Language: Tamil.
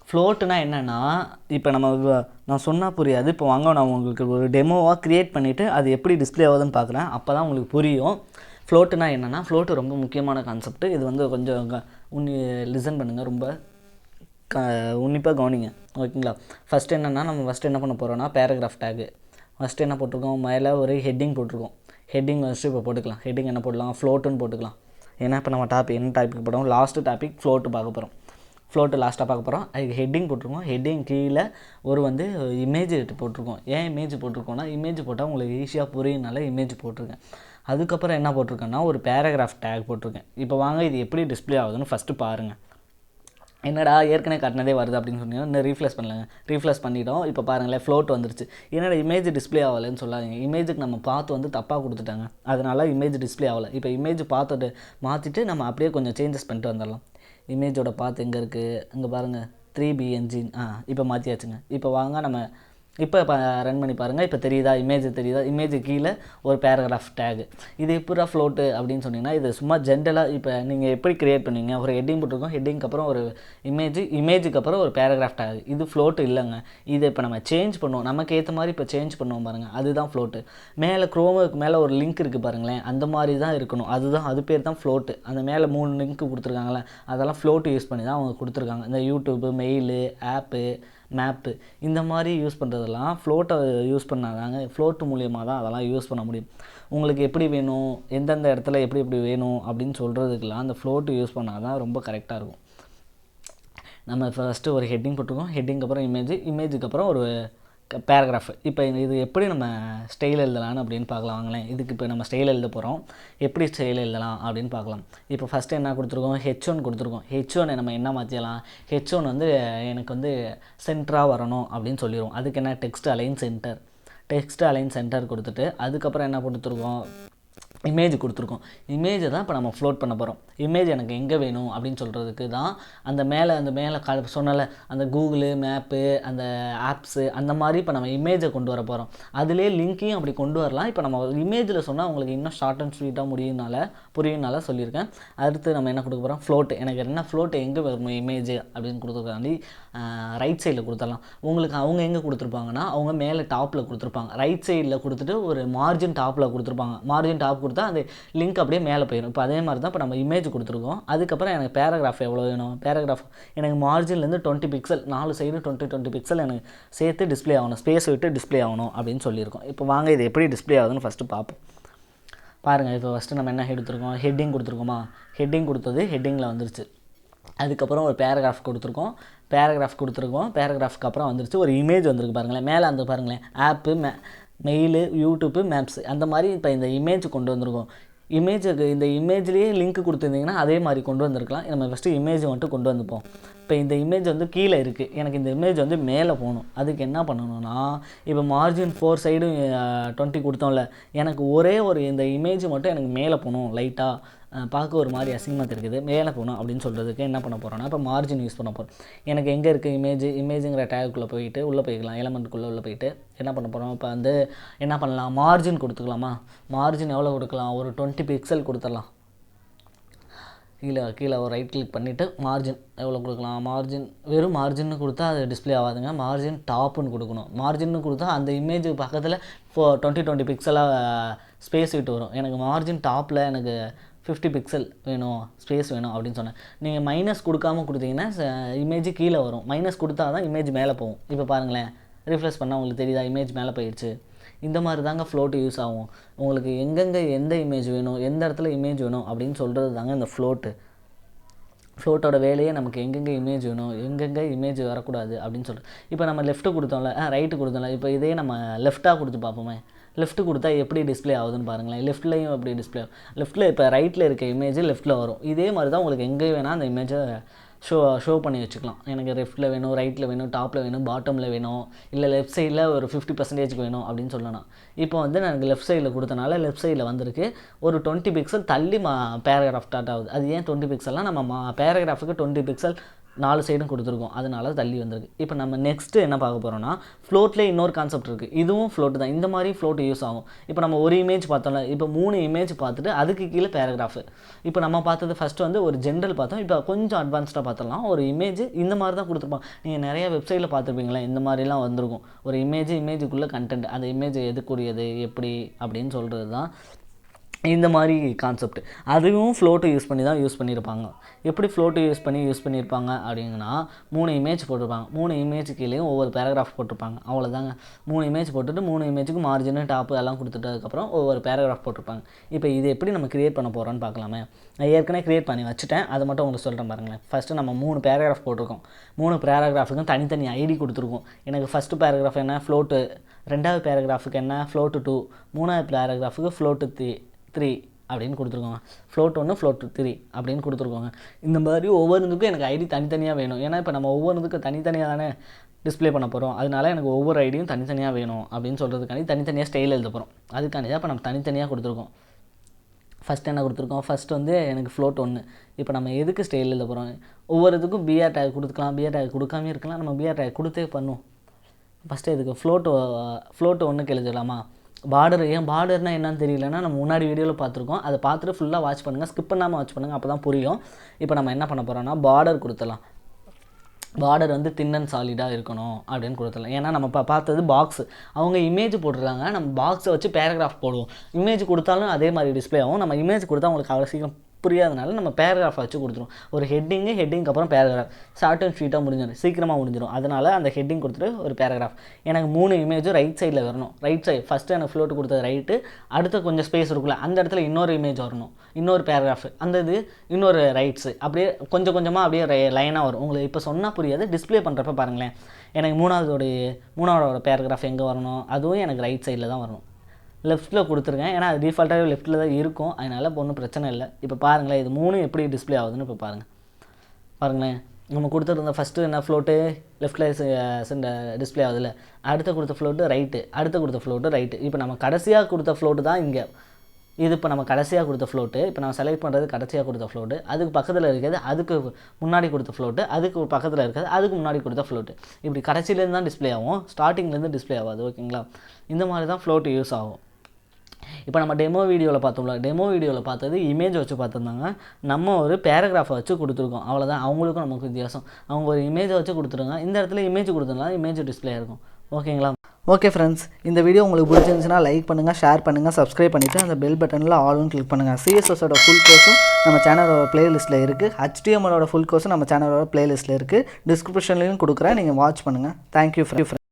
ஃப்ளோட்டுனா என்னென்னா இப்போ நான் சொன்னால் புரியாது. இப்போ வாங்க நான் உங்களுக்கு ஒரு டெமோவாக க்ரியேட் பண்ணிவிட்டு அது எப்படி டிஸ்பிளே ஆகுதுன்னு பார்க்குறேன். அப்போ தான் உங்களுக்கு புரியும். ஃப்ளோட்டுனா என்னென்னா, ஃப்ளோட்டு ரொம்ப முக்கியமான கான்செப்ட். இது வந்து கொஞ்சம் லிசன் பண்ணுங்கள், ரொம்ப உன்னிப்பாக கவனிங்க, ஓகேங்களா? ஃபஸ்ட்டு என்னென்னா, நம்ம ஃபஸ்ட்டு என்ன பண்ண போகிறோன்னா, பேராகிராஃப் டேகு ஃபஸ்ட்டு என்ன போட்டிருக்கோம், மேலே ஒரு ஹெட்டிங் போட்டிருக்கோம். ஹெட்டிங் ஃபஸ்ட்டு இப்போ போட்டுக்கலாம். ஹெட்டிங் என்ன போடலாம், ஃப்ளோட்டுன்னு போட்டுக்கலாம். ஏன்னா இப்போ நம்ம என்ன டாபிக் போடுறோம், லாஸ்ட்டு டாபிக் ஃப்ளோட்டு பார்க்க போகிறோம். ஃப்ளோட்டு லாஸ்ட்டாக பார்க்க போகிறோம். அதுக்கு ஹெட்டிங் போட்டிருக்கோம். ஹெட்டிங் கீழே ஒரு இமேஜ் போட்டிருக்கோம். ஏன் இமேஜ் போட்டிருக்கோன்னா, இமேஜ் போட்டால் உங்களுக்கு ஈஸியாக புரியுனால இமேஜ் போட்டிருக்கேன். அதுக்கப்புறம் என்ன போட்டிருக்கேன்னா, ஒரு பேராகிராஃப் டேக் போட்டிருக்கேன். இப்போ வாங்க இது எப்படி டிஸ்பிளே ஆகுதுன்னு ஃபஸ்ட்டு பாருங்கள். என்னடா ஏற்கனவே காட்டினதே வருது அப்படின்னு சொன்னீங்கன்னா, இன்னும் ரீஃப்ரெஷ் பண்ணலங்க. ரீஃப்ரெஷ் பண்ணிட்டோம். இப்போ பாருங்களேன், ஃப்ளோட் வந்துருச்சு. என்னடா இமேஜ் டிஸ்பிளே ஆகலைன்னு சொல்லாதீங்க. இமேஜுக்கு நம்ம பார்த்து தப்பாக கொடுத்துட்டாங்க, அதனால இமேஜ் டிஸ்பிளே ஆகலை. இப்போ இமேஜ் பார்த்துட்டு மாற்றிட்டு நம்ம அப்படியே கொஞ்சம் சேஞ்சஸ் பண்ணிட்டு வந்துடலாம். இமேஜோட பாத் எங்கே இருக்குது, இங்கே பாருங்கள், 3BNG. இப்போ மாற்றியாச்சுங்க. இப்போ வாங்க நம்ம இப்போ ரன் பண்ணி பாருங்கள். இப்போ தெரியுதா, இமேஜ் தெரியுதா? இமேஜ் கீழே ஒரு பேராகிராஃப் டேகு. இது எப்படா ஃப்ளோட்டு அப்படின்னு சொன்னீங்கன்னா, இது சும்மா ஜென்ரலாக இப்போ நீங்கள் எப்படி க்ரியேட் பண்ணுவீங்க, ஒரு ஹெட்டிங் போட்டிருக்கோம், ஹெட்டிங்க்கு அப்புறம் ஒரு இமேஜுக்கு அப்புறம் ஒரு பேராகிராஃப் டேகு. இது ஃப்ளோட்டு இல்லைங்க. இதை இப்போ நம்ம சேஞ்ச் பண்ணுவோம், நமக்கு ஏற்ற மாதிரி இப்போ சேஞ்ச் பண்ணுவோம் பாருங்கள், அதுதான் ஃப்ளோட்டு. மேலே க்ரோமுக்கு மேலே ஒரு லிங்க் இருக்குது பாருங்களேன், அந்த மாதிரி தான் இருக்கணும். அது பேர் தான் ஃப்ளோட்டு. அந்த மேலே 3 லிங்க் கொடுத்துருக்காங்களே, அதெல்லாம் ஃப்ளோட்டு யூஸ் பண்ணி தான் அவங்க கொடுத்துருக்காங்க. இந்த யூடியூப்பு, மெயிலு, ஆப்பு, மேப்பு, இந்த மாதிரி யூஸ் பண்ணுறதெல்லாம் ஃப்ளோட்டை யூஸ் பண்ணாதாங்க. ஃப்ளோட்டு மூலியமாக தான் அதெல்லாம் யூஸ் பண்ண முடியும். உங்களுக்கு எப்படி வேணும், எந்தெந்த இடத்துல எப்படி வேணும் அப்படின்னு சொல்கிறதுக்கெல்லாம் அந்த ஃப்ளோட்டு யூஸ் பண்ணால் தான் ரொம்ப கரெக்டாக இருக்கும். நம்ம ஃபஸ்ட்டு ஒரு ஹெட்டிங் போட்டிருக்கோம். ஹெட்டிங்க்கு அப்புறம் இமேஜுக்கு அப்புறம் ஒரு பேராகிராஃப். இப்போ இது எப்படி நம்ம ஸ்டைல் எழுதலான்னு அப்படின்னு பார்க்கலாம் வாங்களேன். இதுக்கு இப்போ நம்ம ஸ்டைல் எழுத போகிறோம். எப்படி ஸ்டைல் எழுதலாம் அப்படின்னு பார்க்கலாம். இப்போ ஃபஸ்ட்டு என்ன கொடுத்துருக்கோம், H1 கொடுத்துருக்கோம். H1 நம்ம என்ன மாற்றிடலாம், H1 எனக்கு சென்டராக வரணும் அப்படின்னு சொல்லிடுவோம். அதுக்கு என்ன, டெக்ஸ்ட் அலைன் சென்டர் கொடுத்துட்டு அதுக்கப்புறம் என்ன கொடுத்துருக்கோம், இமேஜ் கொடுத்துருக்கோம். இமேஜை தான் இப்போ நம்ம ஃப்ளோட் பண்ண போகிறோம். இமேஜ் எனக்கு எங்கே வேணும் அப்படின்னு சொல்கிறதுக்கு தான் அந்த மேலே சொன்னல அந்த கூகுளு மேப்பு, அந்த ஆப்ஸு, அந்த மாதிரி இப்போ நம்ம இமேஜை கொண்டு வர போகிறோம். அதுலேயே லிங்க்கையும் அப்படி கொண்டு வரலாம். இப்போ நம்ம இமேஜில் சொன்னால் உங்களுக்கு இன்னும் ஷார்ட் அண்ட் ஸ்வீட்டாக புரியும்னால சொல்லியிருக்கேன். அடுத்து நம்ம என்ன கொடுக்க போகிறோம், ஃப்ளோட்டு. எனக்கு என்ன ஃப்ளோட்டு எங்கே வரணும் இமேஜ் அப்படின்னு கொடுத்துருக்காண்டி ரைட் சைடில் கொடுத்துடலாம். உங்களுக்கு அவங்க எங்கே கொடுத்துருப்பாங்கன்னா, அவங்க மேலே டாப்பில் கொடுத்துருப்பாங்க. ரைட் சைடில் கொடுத்துட்டு ஒரு மார்ஜின் டாப்பில் கொடுத்துருப்பாங்க. மார்ஜின் டாப் கொடுத்தா அந்த லிங்க் அப்படியே மேலே போயிடும். இப்போ அதே மாதிரி தான் இப்போ நம்ம இமேஜ் கொடுத்துருக்கோம். அதுக்கப்புறம் எனக்கு பேராகிராஃப் எவ்வளோ வேணும், பேராகிராஃப் எனக்கு மார்ஜின்லேருந்து 20 பிக்சல், 4 சைடு 20 பிக்சல் எனக்கு சேர்த்து டிஸ்பிளே ஆகணும், ஸ்பேஸ் விட்டு டிஸ்பிளே ஆகணும் அப்படின்னு சொல்லியிருக்கோம். இப்போ வாங்க இது எப்படி டிஸ்பிளே ஆகுதுன்னு ஃபஸ்ட்டு பார்ப்போம். பாருங்கள், இப்போ ஃபஸ்ட்டு நம்ம என்ன எடுத்துருக்கோம், ஹெட்டிங் கொடுத்துருக்கோமா, ஹெட்டிங் கொடுத்தது ஹெட்டிங்கில் வந்துருச்சு. அதுக்கப்புறம் ஒரு பேராகிராஃப் கொடுத்துருக்கோம். பேராகிராஃப்க்கு அப்புறம் வந்துருச்சு ஒரு இமேஜ் வந்திருக்கு பாருங்களேன். மேலே பாருங்களேன், ஆப்பு, மெயிலு, யூடியூப்பு, மேப்ஸ், அந்த மாதிரி இப்போ இந்த இமேஜ் கொண்டு வந்திருக்கோம். இமேஜுக்கு இந்த இமேஜ்லேயே லிங்க் கொடுத்துருந்தீங்கன்னா அதே மாதிரி கொண்டு வந்திருக்கலாம். நம்ம ஃபஸ்ட்டு இமேஜ் மட்டும் கொண்டு வந்துப்போம். இப்போ இந்த இமேஜ் கீழே இருக்குது, எனக்கு இந்த இமேஜ் மேலே போகணும். அதுக்கு என்ன பண்ணணும்னா, இப்போ மார்ஜின் 4 சைடு 20 கொடுத்தோம்ல, எனக்கு ஒரே இந்த இமேஜ் மட்டும் எனக்கு மேலே போகணும், லைட்டாக பார்க்க ஒரு மாதிரி அசிங்கமாக இருக்குது, மேலே போகணும் அப்படின்னு சொல்கிறதுக்கு என்ன பண்ண போகிறோன்னா, இப்போ மார்ஜின் யூஸ் பண்ண போகிறோம். எனக்கு எங்கே இருக்குது இமேஜுங்கிற டேக்குள்ளே போயிட்டு உள்ளே போய்க்கலாம், எலமெண்ட்டுக்குள்ளே போயிட்டு என்ன பண்ண போகிறோம், இப்போ என்ன பண்ணலாம், மார்ஜின் கொடுத்துக்கலாமா. மார்ஜின் எவ்வளோ கொடுக்கலாம், ஒரு 20 பிக்சல் கொடுத்துடலாம். கீழே ஒரு ரைட் கிளிக் பண்ணிவிட்டு மார்ஜின் எவ்வளோ கொடுக்கலாம், வெறும் மார்ஜின்னு கொடுத்தா அது டிஸ்பிளே ஆகாதுங்க. மார்ஜின் டாப்புன்னு கொடுக்கணும். மார்ஜின்னு கொடுத்தா அந்த இமேஜ் பக்கத்தில் 20 பிக்சலாக ஸ்பேஸ் விட்டு வரும். எனக்கு மார்ஜின் டாப்பில் எனக்கு 50 பிக்சல் வேணும், ஸ்பேஸ் வேணும் அப்படின்னு சொன்னேன். நீங்கள் மைனஸ் கொடுக்காமல் கொடுத்தீங்கன்னா இமேஜ் கீழே வரும். மைனஸ் கொடுத்தா தான் இமேஜ் மேலே போகும். இப்போ பாருங்களேன், ரிஃப்ரெஷ் பண்ணால் உங்களுக்கு தெரியுதா, இமேஜ் மேலே போயிடுச்சு. இந்த மாதிரி தாங்க ஃப்ளோட்டு யூஸ் ஆகும். உங்களுக்கு எங்கெங்கே எந்த இமேஜ் வேணும், எந்த இடத்துல இமேஜ் வேணும் அப்படின்னு சொல்கிறது தாங்க இந்த ஃப்ளோட்டோட வேலையே. நமக்கு எங்கெங்கே இமேஜ் வேணும், எங்கெங்கே இமேஜ் வரக்கூடாது அப்படின்னு சொல்லிட்டு. இப்போ நம்ம லெஃப்ட்டு கொடுத்தோம்ல, ரைட்டு கொடுத்தோம்ல, இப்போ இதே நம்ம லெஃப்ட்டாக கொடுத்து பார்ப்போமே. லெஃப்ட்டு கொடுத்தா எப்படி டிஸ்பிளே ஆகுதுன்னு பாருங்களேன். லெஃப்ட்லேயும் எப்படி டிஸ்பிளே ஆகும், லெஃப்ட்டில் இப்போ ரைட்டில் இருக்க இமேஜ் லெஃப்ட்டில் வரும். இதே மாதிரி தான் உங்களுக்கு எங்கே வேணால் அந்த இமேஜை ஷோ பண்ணி வச்சுக்கலாம். எனக்கு லெஃப்ட்டில் வேணும், ரைட்டில் வேணும், டாப்பில் வேணும், பாட்டமில் வேணும், இல்லை லெஃப்ட் சைடில் ஒரு 50% வேணும் அப்படின்னு சொல்லணும். இப்போ எனக்கு லெஃப்ட் சைடில் கொடுத்தனால லெஃப்ட் சைடில் வந்திருக்கு. ஒரு 20 பிக்சல் தள்ளி பேராகிராஃப் ஸ்டார்ட் ஆகுது. அது ஏன் 20 பிக்சல்னால் நம்ம பேராகிராஃபுக்கு 20 பிக்சல் 4 சைடும் கொடுத்துருக்கோம், அதனால தள்ளி வந்திருக்கு. இப்போ நம்ம நெக்ஸ்ட்டு என்ன பார்க்க போகிறோம்னா, ஃப்ளோட்லேயே இன்னொரு கான்செப்ட் இருக்குது. இதுவும் ஃப்ளோட் தான். இந்த மாதிரி ஃப்ளோட் யூஸ் ஆகும். இப்போ நம்ம ஒரு இமேஜ் பார்த்தோம்ல, இப்போ 3 இமேஜ் பார்த்துட்டு அதுக்கு கீழே பேராகிராஃபு. இப்போ நம்ம பார்த்தது ஃபஸ்ட்டு வந்து ஒரு ஜென்ரல் பார்த்தோம். இப்போ கொஞ்சம் அட்வான்ஸ்டாக பார்த்துடலாம். ஒரு இமேஜ் இந்த மாதிரி தான் கொடுத்துருப்பாங்க. நீங்கள் நிறைய வெப்சைட்டில் பார்த்துருப்பீங்களா, இந்த மாதிரிலாம் வந்திருக்கும். ஒரு இமேஜுக்குள்ளே கண்டென்ட், அந்த இமேஜ் எதுக்குரியது எப்படி அப்படின்னு சொல்கிறது தான் இந்த மாதிரி கான்செப்ட். அதுவும் ஃப்ளோட்டு யூஸ் பண்ணியிருப்பாங்க. எப்படி ஃப்ளோட்டு யூஸ் பண்ணியிருப்பாங்க அப்படிங்கன்னா, 3 இமேஜ் போட்டிருப்பாங்க. 3 இமேஜ் கீழேயும் ஒவ்வொரு பேராகிராஃப் போட்டிருப்பாங்க. அவ்வளோதாங்க. 3 இமேஜ் போட்டுட்டு 3 இமேஜுக்கு மார்ஜின் டாப்பு எல்லாம் கொடுத்துட்டதுக்கப்புறம் ஒவ்வொரு பேராகிராஃப் போட்டிருப்பாங்க. இப்போ இது எப்படி நம்ம க்ரியேட் பண்ண போகிறோன்னு பார்க்கலாமே. நான் ஏற்கனவே க்ரியேட் பண்ணி வச்சுட்டேன், அதை மட்டும் உங்களுக்கு சொல்கிறேன் பாருங்களேன். ஃபஸ்ட்டு நம்ம 3 பேராகிராஃப் போட்டிருக்கோம். 3 பேராகிராஃபுக்கும் தனித்தனி ஐடி கொடுத்துருக்கோம். எனக்கு ஃபஸ்ட்டு பேராகிராஃப் என்ன, ஃப்ளோட்டு. 2வது பேராகிராஃபுக்கு என்ன, ஃப்ளோட்டு 2. 3வது பேராகிராஃபுக்கு ஃப்ளோட்டு 3 அப்படின்னு கொடுத்துருக்கோங்க. ஃப்ளோட் 1 ஃப்ளோட் 3 அப்படின்னு கொடுத்துருக்கோங்க. இந்த மாதிரி ஒவ்வொன்றுக்கும் எனக்கு ஐடி தனித்தனியாக வேணும். ஏன்னா இப்போ நம்ம ஒவ்வொன்றுக்கும் தனித்தனியாக தானே டிஸ்பிளே பண்ண போகிறோம். அதனால எனக்கு ஒவ்வொரு ஐடியும் தனித்தனியாக வேணும் அப்படின்னு சொல்கிறதுக்காண்டி தனித்தனியாக ஸ்டைல் எழுத போகிறோம். அதுக்காண்டி தான் இப்போ நம்ம தனித்தனியாக கொடுத்துருக்கோம். ஃபஸ்ட் என்ன கொடுத்துருக்கோம், ஃபஸ்ட் வந்து எனக்கு ஃப்ளோட் 1. இப்போ நம்ம எதுக்கு ஸ்டைல் எழுத போகிறோம், ஒவ்வொரு இதுக்கும் பிஆர் டேக் கொடுத்துக்கலாம், பிஆர் டேக் கொடுக்காமே இருக்கலாம். நம்ம பிஆர் டேக் கொடுத்தே பண்ணுவோம். ஃபஸ்ட்டு இதுக்கு ஃப்ளோட்டு 1க்கு எழுதிடலாமா. பார்டர், ஏன் பார்டர்னால் என்னன்னு தெரியலன்னா நம்ம முன்னாடி வீடியோவில் பார்த்துருக்கோம். அதை பார்த்துட்டு ஃபுல்லாக வாட்ச் பண்ணுங்கள், ஸ்கிப் பண்ணாமல் வாட்ச் பண்ணுங்கள், அப்போ தான் புரியும். இப்போ நம்ம என்ன பண்ண போகிறோம்னா, பார்டர் கொடுத்துடலாம். பார்டர் வந்து தின் அண்ட் சாலிடாக இருக்கணும் அப்படின்னு கொடுத்துடலாம். ஏன்னா நம்ம பார்த்தது பாக்ஸ், அவங்க இமேஜ் போட்டுருக்காங்க. நம்ம பாக்ஸை வச்சு பேராகிராஃப் போடுவோம். இமேஜ் கொடுத்தாலும் அதே மாதிரி டிஸ்பிளே ஆகும். நம்ம இமேஜ் கொடுத்தா அவங்களுக்கு அவ்வளோ சீக்கிரம் புரியாதனால நம்ம பேராகிராஃப் வச்சு கொடுத்துருவோம். ஒரு ஹெட்டிங்க்கு அப்புறம் பேராகிராஃப், ஷார்ட் அண்ட் ஸ்வீட்டாக முடிஞ்சிடும், சீக்கிரமாக முடிஞ்சிடும். அதனால் அந்த ஹெட்டிங் கொடுத்துட்டு ஒரு பேராகிராஃப். எனக்கு 3 இமேஜும் ரைட் சைடில் வரணும். ரைட் சைடு ஃபஸ்ட்டு எனக்கு ஃப்ளோட் கொடுத்தது ரைட்டு, அடுத்து கொஞ்சம் ஸ்பேஸ் இருக்குல்ல, அந்த இடத்துல இன்னொரு இமேஜ் வரணும், இன்னொரு பேராகிராஃப், அந்த இது இன்னொரு ரைட்ஸு, அப்படியே கொஞ்சம் கொஞ்சமாக அப்படியே லைனாக வரும். உங்களுக்கு இப்போ சொன்னால் புரியாது, டிஸ்பிளே பண்ணுறப்ப பாருங்களேன். எனக்கு மூணாவதோட பேராகிராஃப் எங்கே வரணும், அதுவும் எனக்கு ரைட் சைடில் தான் வரணும். லெஃப்ட்டில் கொடுத்துருக்கேன், ஏன்னா அது டிஃபால்ட்டாகவே லெஃப்ட்டில் தான் இருக்கும். அதனால் இப்போ ஒன்றும் பிரச்சனை இல்லை. இப்போ பாருங்களேன், இது 3 எப்படி டிஸ்பிளே ஆகுதுன்னு இப்போ பாருங்களேன். நம்ம கொடுத்துருந்த ஃபஸ்ட்டு என்ன ஃப்ளோட்டு லெஃப்ட்டில் டிஸ்பிளே ஆகுதுல்ல, அடுத்த கொடுத்த ஃப்ளோட்டு ரைட்டு, அடுத்த கொடுத்த ஃப்ளோட்டு ரைட்டு. இப்போ நம்ம கடைசியாக கொடுத்த ஃப்ளோட்டு தான் இங்கே. இது இப்போ நம்ம கடைசியாக கொடுத்த ஃப்ளோட்டு, இப்போ நம்ம செலக்ட் பண்ணுறது கடைசியாக கொடுத்த ஃப்ளோட்டு, அதுக்கு பக்கத்தில் இருக்கிறது அதுக்கு முன்னாடி கொடுத்த ஃப்ளோட்டு, அதுக்கு பக்கத்தில் இருக்கிறது அதுக்கு முன்னாடி கொடுத்த ஃப்ளோட்டு. இப்படி கடைசியிலேருந்து தான் டிஸ்பிளே ஆகும், ஸ்டார்டிங்லேருந்து டிஸ்பிளே ஆகாது. ஓகேங்களா, இந்த மாதிரி தான் ஃப்ளோட்டு யூஸ் ஆகும். இப்போ நம்ம டெமோ வீடியோவில் பார்த்தோம்ல, டெமோ வீடியோவில் பார்த்தது இமேஜ் வச்சு பார்த்துருந்தாங்க. நம்ம ஒரு பேராகிராஃபை வச்சு கொடுத்துருக்கோம், அவ்வளோதான். அவங்களுக்கும் நமக்கு வித்தியாசம். அவங்க ஒரு இமேஜை வச்சு கொடுத்துருங்க, இந்த இடத்துல இமேஜ் கொடுத்துருந்தா இமேஜ் டிஸ்பிளே இருக்கும். ஓகேங்களா. ஓகே ஃப்ரெண்ட்ஸ், இந்த வீடியோ உங்களுக்கு பிடிச்சிருந்துச்சுன்னா லைக் பண்ணுங்கள், ஷேர் பண்ணுங்கள், சப்ஸ்கிரைப் பண்ணிவிட்டு அந்த பெல் பட்டனில் ஆல்னு கிளிக் பண்ணுங்கள். CSSோட ஃபுல் கோர்ஸும் நம்ம சேனலோட பிளேலிஸ்ட்டில் இருக்குது. HTMLோட ஃபுல் கோர்ஸும் நம்ம சேனலோட பிளேலிஸ்ட்டில் இருக்குது. டிஸ்கிரிப்ஷன்லையும் கொடுக்குறேன், நீங்கள் வாட்ச் பண்ணுங்கள். தேங்க்யூ.